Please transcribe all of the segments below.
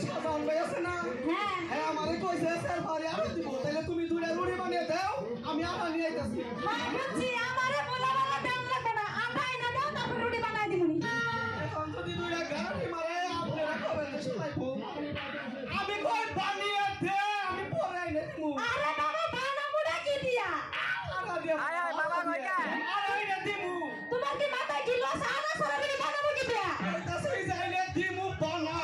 সাজান ভাই আছে না হ্যাঁ হ্যাঁ আমারে কইছে স্যার বাড়ি আরো দিব তাহলে তুমি দুইটা রুটি বানিয়ে দাও আমি আটা নিয়ে আইতাছি বুঝছি আমারে বলা বলা দাম লাগবে না আটাই না দাও তারপর রুটি বানাই দিবনি এখন যদি দুইটা গাড়ি মারে আপনারা কবে শুনাইবো আমি কই বানিয়ে দে আমি পরে আইনে দিমু আরে বাবা বানাবো না কি দিয়া আটা দিয়া আয় আয় বাবা কইটা আরে আইনে দিমু তোমার কি মাথায় কি লস আনা সরাবি বানাবো কি দিয়া কইতাছি যাইলে দিমু বানা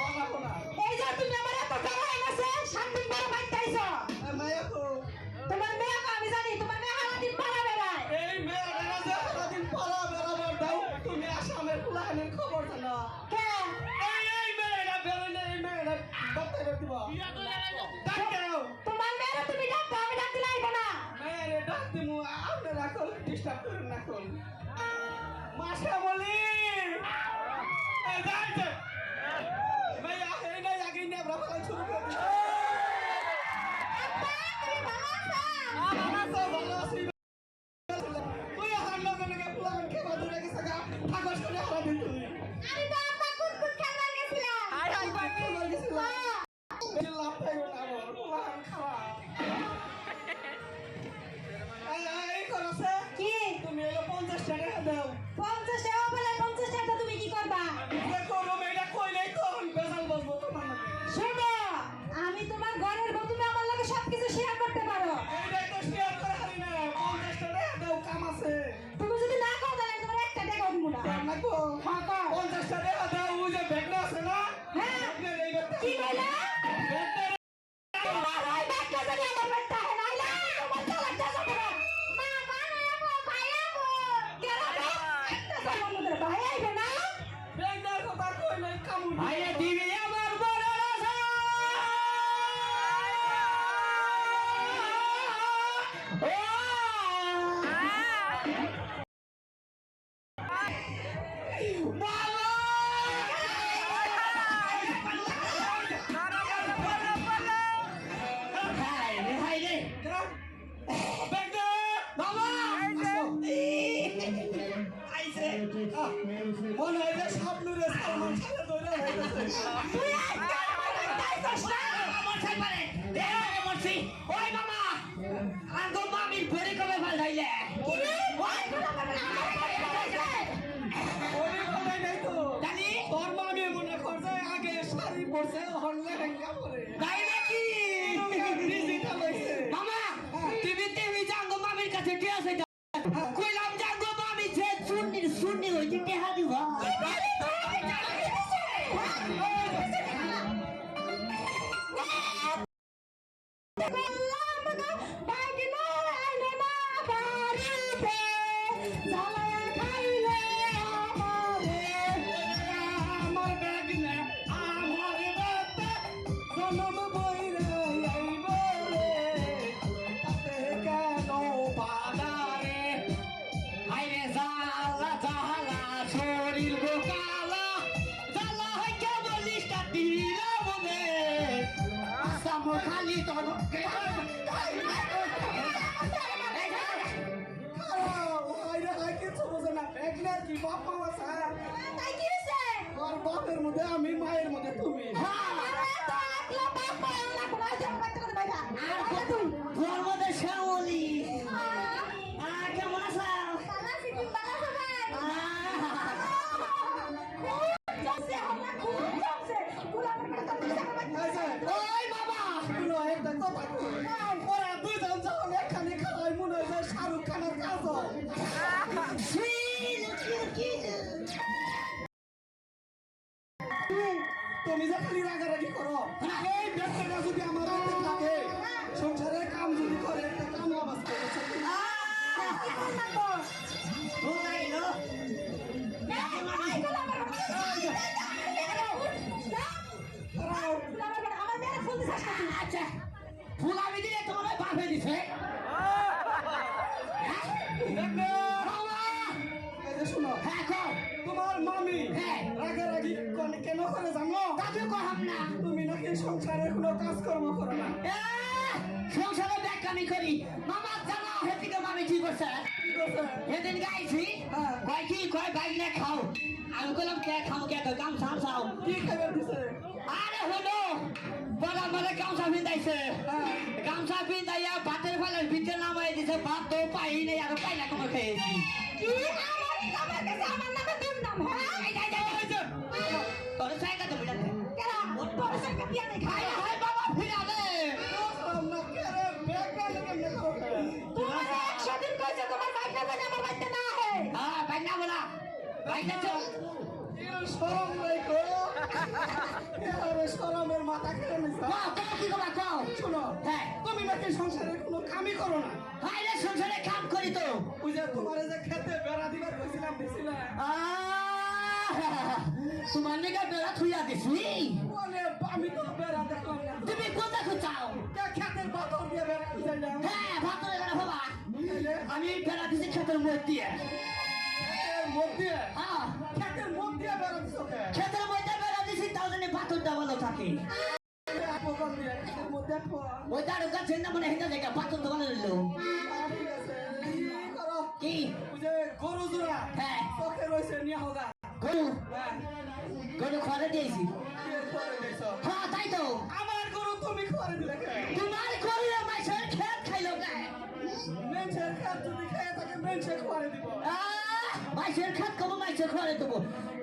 বানাবো না এই যে তুমি আমার এত টাকা এনেছে 7 দিন পরে বাইতাইছো মায়া তো তোমার মেয়ে আমি জানি তোমার মেয়ে সারা দিন পালা বেড়ায় এই মেয়েরা যে সারাদিন পালা বেড়াবার দাও তুমি আসামের প্ল্যানের খবর জানো কে এই মেয়েরা বেরোলে এই মেয়েরা বাচ্চা দিবা ডাক্তার তোমার মেয়ে তুমি ডাকো আমি ডাকতে লাইবো না মেয়েরে ডাক দিমু আপনারা কল ডিস্টার্ব করেন না কল মাসা বলি এই যাইতে মেয়া এই না আগে নে আমরা ফলাই শুরু করে দিই আব্বা তুমি ভালো আছো আমরা তো ভালো আছি তুই হার লগে লগে প্ল্যান খেলা ধরে গেছে গা ঠাকুর শুনে হারা দিন তুই আমি তো আব্বা কুটকুট খেলবার গেছিলাম আয় আয় খেলা গেছিলাম এই লাভ পাইও না আমার প্ল্যান খাওয়া এই করছে কি তুমি এলো 50 টাকা দাও 50 টাকা বলে 50 টাকা তুমি কি করবা দেখো রুমেটা কইলেই তো আমি বেজাল বসবো তোমার নামে শোনো আমি তোমার ঘরের বউ তুমি আমার লগে সবকিছু শেয়ার করতে পারো এইটাই তো শেয়ার করে হারি না 50 টাকা দাও কাম আছে তুমি যদি না খাও তাহলে তোমার একটা টাকাও দিব না কাম না কো হ্যাঁ কও 50 টাকা দাও ওই যে ব্যাগটা আছে না হ্যাঁ ব্যাগটা এই ব্যাগটা কি কইলা ব্যাগটা তোমার ওই ব্যাগটা যদি আমার ব্যাগটা হয় নাইলে তোমার চালাকটা যাবে না মা বানাবো ভাইয়াবো গেরাবো একটা সময় ভাই আইবে না ব্যাগটার কথা কইলেই কাম ভাইয়া দিবি আমার বড় রাজা ব্যাগটা বাবা আইছে মনে হয় যে সাবলুরে সালমান খানের ধরে হয়ে গেছে তুই আজকে আমার দাইছস না আমার সাইবারে দেয়া মরছি ওই মামা আঙ্গো মামির ভরি কবে ফালাইলে ওই কথা বলবে না আমার বাড়ি বানাইছে ওরে বলাই নাই তো জানি তোর মামি মনে করছে আগে শাড়ি পরছে হরলে হেঙ্গা পরে তাই নাকি ডিজিটাল হইছে মামা টিভি জাঙ্গো মামির কাছে কি আছে কইলাম জাঙ্গো মামি যে সুন্নি হইতে টেহা দিবা আমার ব্যাগ না আমার বাতে জনম বইরে আইব রে তাতে কেন বাধা রে আইরে জালা জালা শরীর গোকালা জালা হইকে বলিসটা দিলা বলে আসাম খালি তোর আইরা লাগে ছোবছে না ব্যাগ না কি বাপ মামা স্যার তাই কি হইছে আর বাপের মধ্যে আমি মায়ের মধ্যে তুমি আরে তো একলা বাপ পায় না কোন আইছে বাইতে করে বাইরা আর তোর মধ্যে শ্যামলি কেমন আছো সারা সিকিম বালা সবাই জমছে আমরা খুব জমছে পুরা আমরা তো দিশা আইছে ওই বাবা শুনো একটা কথা কই ওরা দুইজন যখন একখানে খাওয়াই মনে হয় যে শাহরুখ খানের কাজল তুমি যে খালি রাগারাগি করো এই ব্যক্তিটা যদি আমার হাতে থাকে সংসারের কাম যদি করে একটা কাম আবাজ করেছে আচ্ছা ফুল আমি দিলে তোমার বাপে দিছে শুনো হ্যাঁ কো তোমার মামি হ্যাঁ রাগারাগি কেন করে জানো কাজু কহাম না তুমি নাকি সংসারে কোনো কাজকর্ম করো না সংসারে ব্যাকামি করি মামা জানা হেতিকে মামি কি করছে কি করছে? সেদিন গাইছি হ্যাঁ। কয় কি কয় বাইলে খাও আমি বললাম কে খাও কে কাম সাম সাও কি খাবার দিছে আরে পিন্ধাইছে হ্যাঁ। গামছা পিন্ধাইয়া ভাতের ফেলার ভিতরে নামাই দিছে ভাত তো পাই নাই আর পাইলা কমে খেয়েছি কি আমার কাছে আমার নামে দুর্নাম হ্যাঁ তোর সাইকেল তো বিড়াল কেরা তোর সাথে বিয়া নাই খাই হাই বাবা ফিরা দে বুঝলাম না কে রে ব্যাগ না কেমনে করো তোমার 100 দিন কইছে তোমার বাইকটা জানি আমার বাইকটা না হে হ্যাঁ বাইনা বলা বাইনা চল এর শরম নাই গো আরে শরমের মাথা কেড়ে নিছ বাহ তুমি কি কবা কও শোনো হ্যাঁ তুমি নাকি সংসারে কোনো কামই করো না হাই রে সংসারে কাম করি তো ওই যে তোমারে যে খেতে বেড়া দিবার কইছিলাম দিছিলা তোমার নিকা বেড়া থুইয়া দিছি বলে আমি তো বেড়া দেখলাম না তুমি কোন দেখো চাও কে খেতের বাতর দিয়ে বেড়া দিছিলাম হ্যাঁ ভাতরে বেড়া বাবা তাইলে আমি বেড়া দিছি খেতের মধ্যে দিয়ে খেতের মধ্যে হ্যাঁ খেতের মধ্যে বেড়া দিছো কে খেতের মধ্যে বেড়া দিছি তাও জানি ভাতরটা ভালো থাকে আপন দিয়ে খেতের মধ্যে আপন ওই দাঁড়ো গাছে না মনে হিন্দা জায়গা ভাতর তো ভালো রইলো ঠিক আছে কি করো কি ওই যে গরু জোড়া হ্যাঁ চোখে রয়েছে নিয়ে হোগা গরু হ্যাঁ গরু খরে দিয়েছি কি করে দিছো হ্যাঁ তাই তো আমার গরু তুমি করে দিলে কে তোমার গরু মাছের খেত খাইলো গায়ে মেনছের খাত যদি খেয়ে থাকে মেনছে করে দিব মাছের খাত কব মাছের খরে দেবো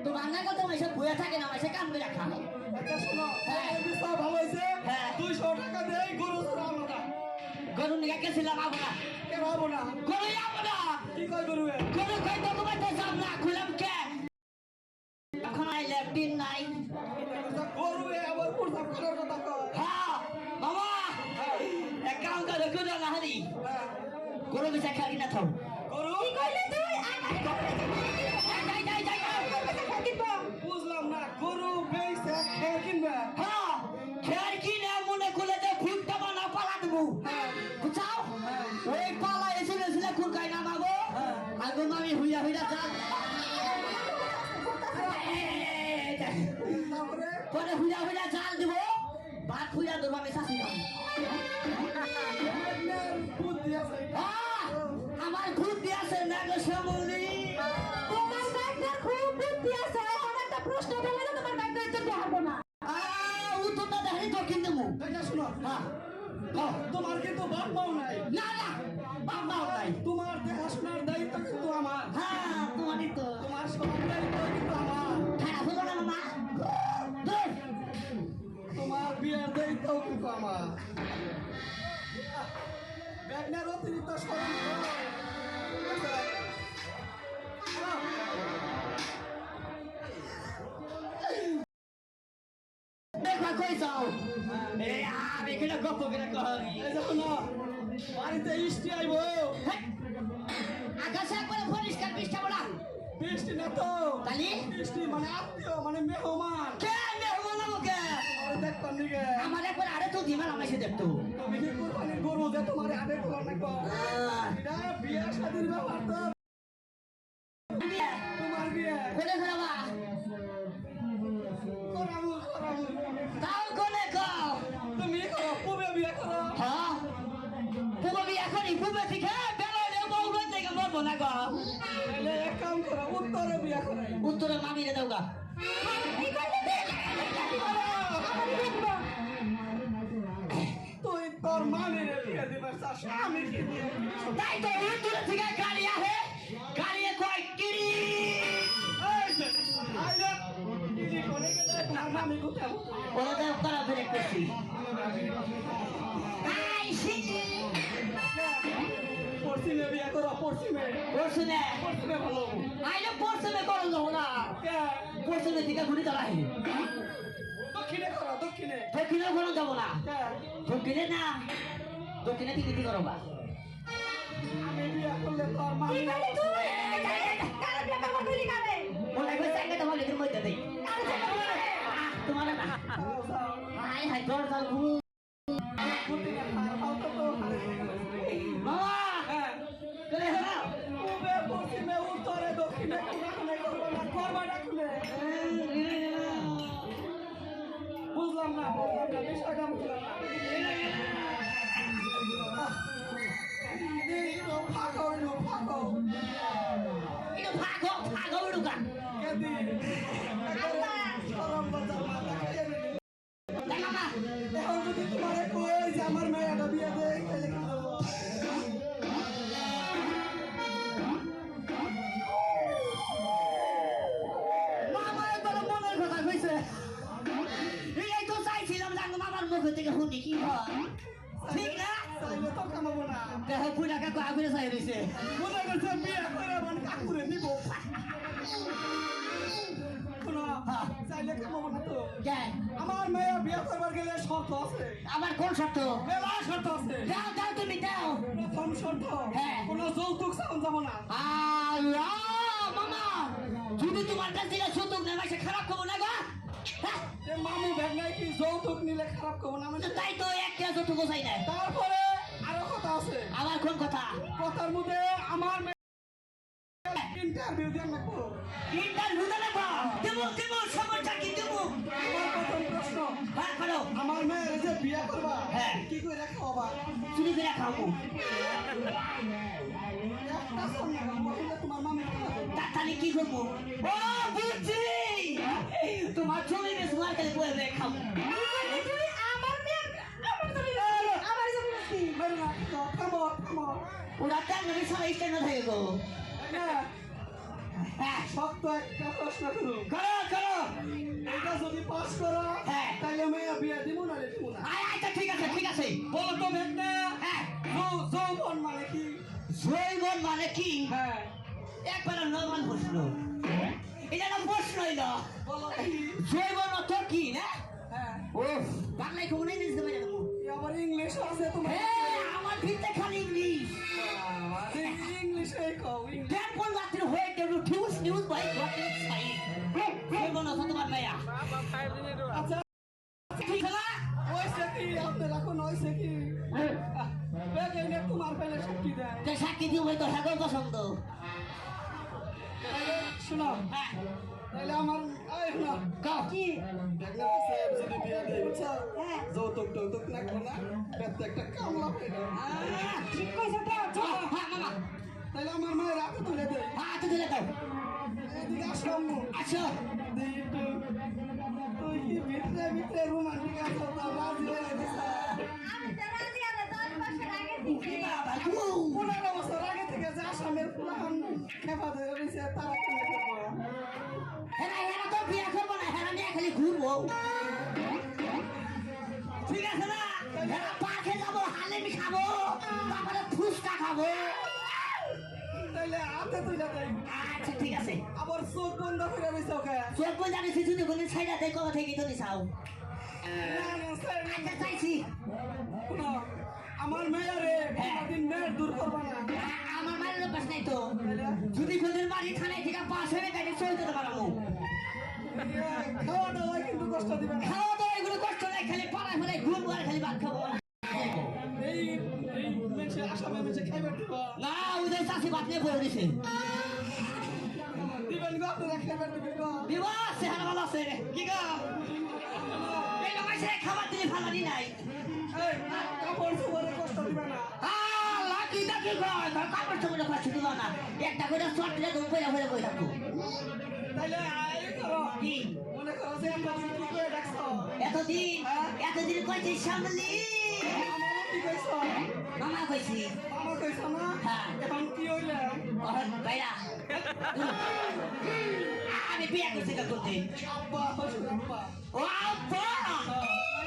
তোমার না কত মাসে বয়ে থাকে না মাসে কাম করে খাও আচ্ছা শোনো হ্যাঁ। এই বিষয় ভালো হয়েছে হ্যাঁ। 200 টাকা দেই গরু জোড়া আমরা গরু নিয়ে গেছিলাম আবো না কে ভাবো না গরু যাবো না কি কয় গরু গরু খাই তো তোমার যাব না খুলাম কে এখন আই লেফটিন নাই গরু আবার প্রসাব করার কথা কয় হ্যাঁ বাবা এক কাম করে গরু না হারি হ্যাঁ। গরু বিচার খালি না থাও গরু কি কইলি তুই আমার বুঝলাম না গরু বেইছে খেয়ে কিনবে হ্যাঁ খেয়ার কি না মনে করলে যে ভুট্টা বানা পালা দেবো হ্যাঁ। বুঝাও হ্যাঁ। ওই পালা এসে গেছিলে কোন কাই না মাগো হ্যাঁ। আগে আমি হুইয়া হুইয়া যান তারপরে পরে হুইয়া হুইয়া জাল দিব ভাত হুইয়া দেবো আমি শাসি খাবো আপনার বুদ্ধি আছে আমার ভূত দিয়েছে না গো শ্যামলি তোমার বাইকটার খুব বুদ্ধি আছে এখন একটা প্রশ্ন করলে না তোমার বাইকটা চলতে পারবো না উত্তরটা দেখি তো কিনতে মু এটা শোনো হ্যাঁ তোমার কিন্তু বাপ মাও নাই না না বাবা নাই তোমার দেখাশোনার দায়িত্ব কিন্তু আমার হ্যাঁ তোমারই তো তোমার সব দায়িত্ব কিন্তু আমার খারাপ হলো না মামা দূর তোমার বিয়ের দায়িত্ব কিন্তু আমার ব্যাগনার অতিরিক্ত স্মরণ দেখবা কই যাও আমি কিনা গপ্প কিনা করি এই যে শোনো বাড়িতে ইষ্টি আইব আকাশে একবারে পরিষ্কার বৃষ্টি বলা বৃষ্টি না তো তালি বৃষ্টি মানে আত্মীয় মানে মেহমান কে মেহমান আমাকে আর দেখতাম নিকে আমার একবার আরে তো দিমাল আমাকে দেখতো তুমি কি কোরবানির গরু যে তোমার আগে তোলা না কো এটা বিয়ে শাদীর ব্যাপার তো তোমার বিয়ে কোনে খারাবা করামু তাও কোনে কও তুমি করো পুবে বিয়ে করো হ্যাঁ পুবো বিয়া করি পুবে থেকে বেলালে বউ গন থেকে মরবো না গো তাহলে এক কাম করো উত্তরে বিয়ে করো উত্তরে মামিরে দাওগা এই করলে আমার দেখবো তুই তোর মামির বিয়ে দিবার চাস আমি কি দিয়ে তাই তো উত্তরে থেকে গাড়ি আহে গাড়ি কয় কিরি এই যে আইলে কি করে গেলে তোমার মামি কোথায় ওরা তো করা ফেরে করছি আই সি পশ্চিমে বিয়ে করো পশ্চিমে পরশুনে পশ্চিমে ভালো আইলে পরশুনে করো যাও না কে পরশুনে দিকে ঘুরি দাঁড়াই দক্ষিণে করো দক্ষিণে দক্ষিণে ঘুরো যাবো না কে দক্ষিণে না দক্ষিণে দিকে কি করো বা আমি বিয়ে করলে তোর মামি কি করলি তুই কার বিয়ে করবো তুই কারে ওরা কই সাইকে তোমার লেগের মধ্যে দেই কার সাথে করবো তোমার না যাও যাও হাই হাই তোর যাও দক্ষিণে খাও তো তো মামা হ্যাঁ চলে হলো পূবে পশ্চিমে উত্তরে দক্ষিণে কোনে করবো না করবা না খুলে বুঝলাম না বিষয়টা বুঝলাম না ফাঁকাও ফাঁকাও এটা ভাগো ভাগো উড়ুকা কেদি সরম বাজার মাথা খেয়ে নিলি দেখ মামা এখন যদি তোমার একটু আমার মেয়েটা বিয়ে দেয় তাহলে কি করবো? মামা একবার মনের কথা কইছে এই তো চাইছিলাম জানো মামার মুখ থেকে শুনি কি হয় ঠিক না চাইলে তো কামাবো না। দেখো পুরা কাকু আগুনে চাই রয়েছে মনে করছে বিয়ে করে আমার কাকুরে নিব। শোনো, চাইলে কামাবো না তো। কেন আমার মেয়ে বিয়ে করবার গেলে শর্ত আছে, আবার কোন শর্ত মেলা শর্ত আছে। দাও দাও তুমি দাও প্রথম শর্ত, হ্যাঁ। কোনো যৌতুক চাওয়া যাবো না। আল্লাহ মামা যদি তোমার কাছ থেকে সুযোগ নেই সে খারাপ খবর না গো হ্যাঁ? এ মামু ব্যাগ নাই কি যৌতুক নিলে খারাপ করবো না? তো তাই তো একটা যতটুকু চাই না তারপরে আরো কথা আছে। আবার কোন কথা কথার মধ্যে আমার ইন্টারভিউ দিয়ে রাখবো। ইন্টারভিউ দেবো দেবো দেবো সমস্যা কি দেবো আমার প্রথম প্রশ্ন, হ্যাঁ করো আমার মেয়ের যে বিয়ে করবা হ্যাঁ। কি করে খাওয়াবা? চুরি করে খাবো একটা সামনে বললে তোমার মামি তাহলে কি করবো ও বুঝছি তোমার ছবি বেশ মার খালি বয়ে বয়ে খাবো আমার মেয়ে আমার জমি আমার জমি কি মেরে না থামো থামো। ওরা তার নবী সবাই স্ট্যান্ড থাকে গো হ্যাঁ, হ্যাঁ শক্ত একটা প্রশ্ন করুন। করো করো এটা যদি পাস করো হ্যাঁ। তাহলে মেয়ে বিয়ে দিব না দিব না। আচ্ছা ঠিক আছে বলো তো মেঘনা, হ্যাঁ যৌবন মানে কি? জৈবন মানে কি হ্যাঁ, একবার নর্মাল প্রশ্ন এটা একটা প্রশ্ন হইল বলো কি? জৈবন অর্থ কি না হ্যাঁ, ও বাংলায় খবর নেই দিতে পারে এ আবার ইংলিশ আছে তোমার। হ্যাঁ আমার ভিতরে খালি ইংলিশ ইংলিশে কও। Then one রাত্রে হয়ে গেল news by what is side জৈবন অর্থ তোমার মেয়া আচ্ছা, ঠিক না ওইসে কি আপনার এখন ওইসে কি? বেগেনে তোমার পেলে সাক্ষী দেয়। তো সাক্ষী দিব তো হাগো পছন্দ তাহলে শোনো, হ্যাঁ তাহলে আমার এই না কও কি দেখনা আছে যদি বিয়ে দেয় বুঝছো? যৌতুক টৌতুক লাগবে না, প্রত্যেকটা কামলা পেয়ে ঠিক কইছো তো হ্যাঁ মামা তাহলে আমার মায়ের হাতে তুলে দেয়। হ্যাঁ তো দিলে দাও এদিকে আসো আম্মু। আচ্ছা তুই কি ভিতরে ভিতরে রোমান্টিক আছো তো রাজি হয়ে গেছে? আমি তো রাজি আর 10 বছর আগে থেকে 15 বছর আগে থেকে যে আসামের পুরান খেপা ধরে রয়েছে তারা কেন করবো? হেরা তো বিয়ে করবো না হেরা নিয়ে খালি ঘুরবো ঠিক আছে না হেরা পার্কে যাবো হালিম খাবো তারপরে ফুচকা খাবো তাইলে হাতে তুলে দেয়। আচ্ছা ঠিক আছে আবার চোখ বন্ধ করে রয়েছে ওকে। চোখ বই জানিস যদি বলি ছাইডা দেয় কথা থেকে তো নিছাও না, না, স্যার, না। আচ্ছা চাইছি শোনো, আমার মেয়েরে কোনোদিন মেয়ের দূর করবো না। আমার বাড়ির অভ্যাস নাই তো তাইলে যদি কোনদিন বাড়ি থানায় থেকে পাশ হয়ে গাড়ি চলে যেতে পারবো খাওয়া দাওয়া কিন্তু কষ্ট দিবে না। খাওয়া দাওয়া এগুলো কষ্ট নাই খালি পাড়ায় ফেলায় ঘুরবো আর খালি ভাত খাবো এই এই মেছে আসামে মেছে খাইবে দিব। না ওদের চাষি ভাত নিয়ে পড়ে দিছে দিবেন গো আপনারা খাইবে দিবেন গো। দিবস চেহারা ভালো আছে কি গো এই মাসে খাবার দিলে ফালানি নাই এই কাপড় চোপড়ে কষ্ট দিবে না। লাকি দাকি কয় কাপড় চোপড়ে কষ্ট দিব না একটা করে শর্ট দিলে তুমি পয়লা পয়লা কই থাকো তাইলে এই করো, কি মনে করো যে আমরা কি করে ডাকছো? এতদিন কইছি শ্যামলি আমারও কি কইছো? মামা কইছি আমার কইছো না? হ্যাঁ। এখন কি হইলে? ভাইরা আমি বিয়ে করছি করতে আব্বা, শ্বশুর আব্বা। ও আব্বা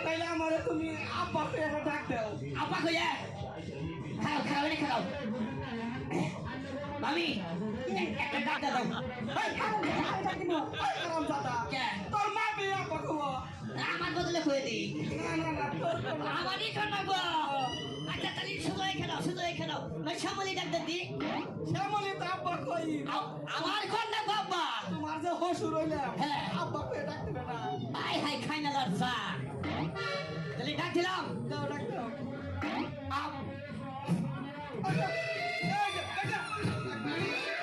তাইলে আমারে তুমি আব্বা করে একটা ডাক দাও। আব্বা কইয়া খাও খাও রে খাও মামি একটা ডাক দাও এই, হারামজাদা। কে? তোর মা বিয়ে আব্বা কইবো। আমার বদলে কই দি না, না, না, তোর কইবো। আমারই করব আচ্ছা তাহলে শুধু খেলাও না শ্যামলি ডাক দি শ্যামলী তো আব্বা কই। আমার কোন না বাবা তোমার যে শ্বশুর হইলে হ্যাঁ। আব্বা করে ডাক দিবে না। আই হাই খাই না লজ্জা তাহলে ডাক দিলাম দাও, ডাক দাও। আপ- আচ্ছা, এই যে, এই যে। ডাক দাও।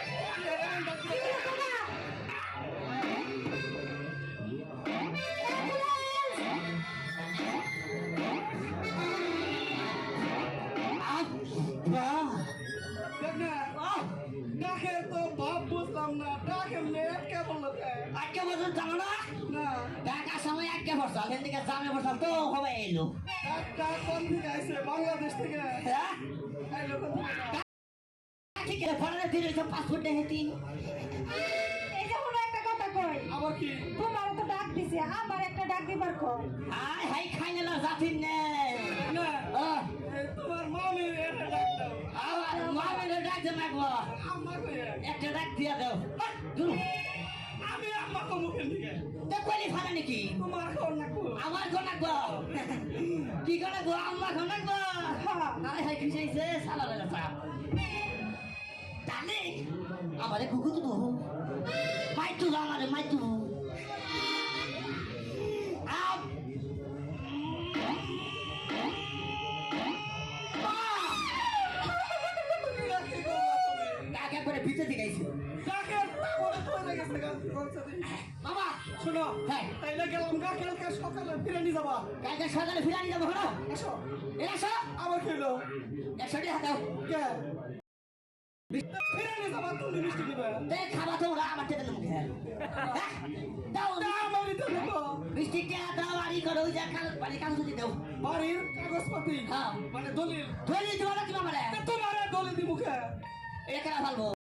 আব্বা দেখ না, ডাকে তো ভাব বুঝলাম না। ডাক এমনি আটকে বললো কে? আজকে বছর জানো না না, ঢাকার সময় একটা বসাল এদিকে জামে বসাল তো হবে এলো একটা কোন থেকে আইছে বাংলাদেশ থেকে হ্যাঁ এই লোক ঠিক আছে ফোনে দিলে তো পাসপোর্ট দেখে তিন এই যে কোনো একটা কথা কই আবার কি তোমার তো ডাক দিছে আমার একটা ডাক দিবার কর আয় হাই খাইলে না জাতিন নে না তোমার মামি এটা ডাক দাও আমার মামের ডাক দে মাগবো আম্মা কই একটা ডাক দিয়া দাও দূর আমি আম্মা কো মুখে দিকে তো কইলি ফানা নাকি তোমার কোন নাকু আমার কোন নাকবো কি করে গো আম্মা কোন নাকবো আয় হাই খিসাইছে সালা লাগা সাপ তালে আমারে কুকু তো মাইতু আমারে মাইতু আপ কাকে করে ভিতরে দিগাইছে ডাকে তারপরে পড়ে গেছে গাছ বলছে বাবা শোনো হ্যাঁ তাইলে গেলাম কালকে সকালে ফিরে নিয়ে যাবা কালকে সকালে ফিরানি যাবো হলো আসো এরা সব আবার খেলো 100 টাকা দাও কে ফিরে নিয়ে যাবা তুমি মিষ্টি দিবে দে খাবা তোমরা আমার টেবিলের মুখে দাও আমারই তো দেখো মিষ্টি টাকা দাও আরি করো ওই যে কাগজ দিয়ে দাও বাড়ির কাগজপাতি হ্যাঁ মানে দলিল ধরে দিতে পারো কি আমারে তোমার দলিল দি মুখে এটা কেনা ফেলবো